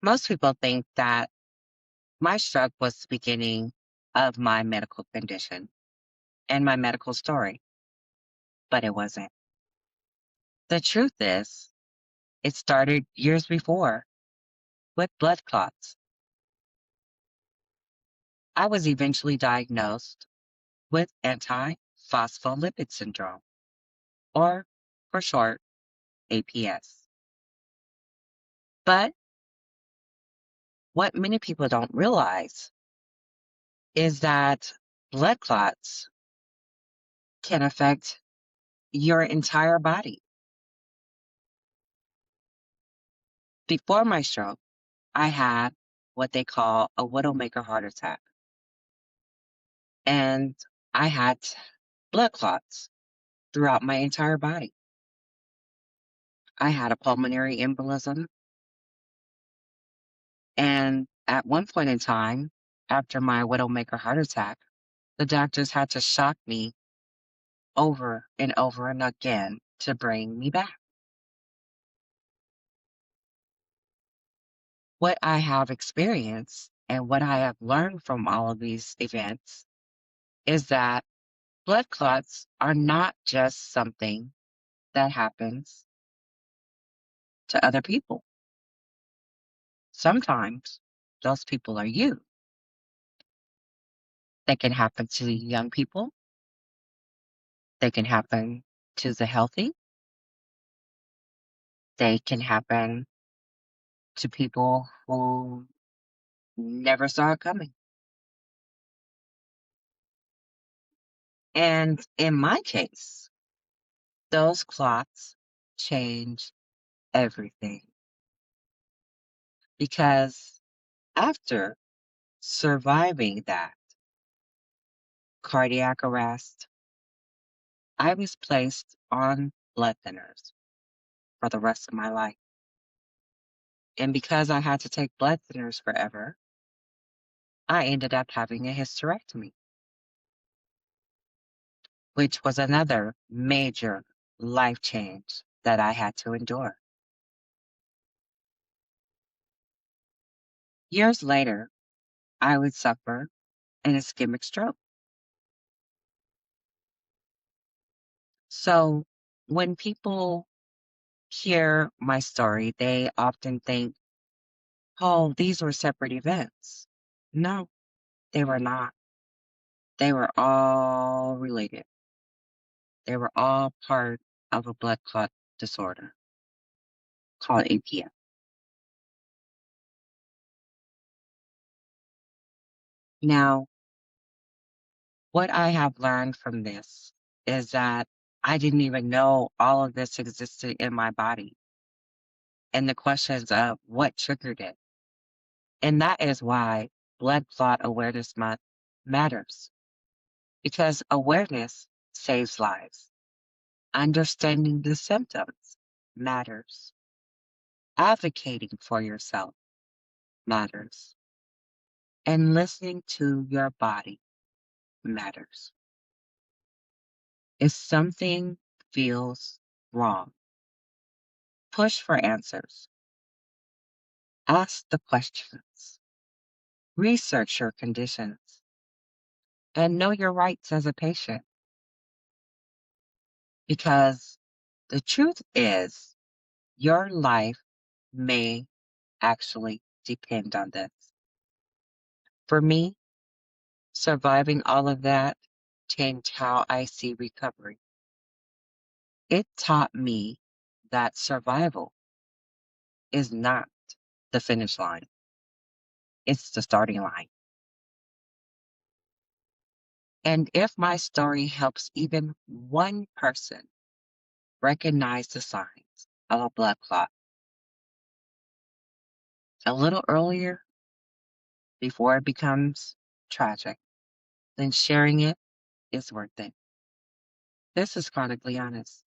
Most people think that my stroke was the beginning of my medical condition and my medical story, but it wasn't. The truth is, it started years before with blood clots. I was eventually diagnosed with antiphospholipid syndrome, or for short, APS. But what many people don't realize is that blood clots can affect your entire body. Before my stroke, I had what they call a widowmaker heart attack, and I had blood clots throughout my entire body. I had a pulmonary embolism, and at one point in time, after my widowmaker heart attack, the doctors had to shock me over and over and again to bring me back. What I have experienced and what I have learned from all of these events is that blood clots are not just something that happens to other people. Sometimes those people are you. They can happen to the young people, they can happen to the healthy, they can happen to people who never saw it coming. And in my case, those clots change everything because after surviving that cardiac arrest, I was placed on blood thinners for the rest of my life. And because I had to take blood thinners forever, I ended up having a hysterectomy, which was another major life change that I had to endure. Years later, I would suffer an ischemic stroke. So when people hear my story, they often think, oh, these were separate events. No, they were not. They were all related. They were all part of a blood clot disorder called APS. Now, what I have learned from this is that I didn't even know all of this existed in my body and the questions of what triggered it. And that is why Blood Clot Awareness Month matters because awareness saves lives. Understanding the symptoms matters. Advocating for yourself matters. And listening to your body matters. If something feels wrong, push for answers. Ask the questions. Research your conditions. And know your rights as a patient. Because the truth is, your life may actually depend on this. For me, surviving all of that changed how I see recovery. It taught me that survival is not the finish line, it's the starting line. And if my story helps even one person recognize the signs of a blood clot a little earlier before it becomes tragic, then sharing it is worth it. This is Chronically Honest.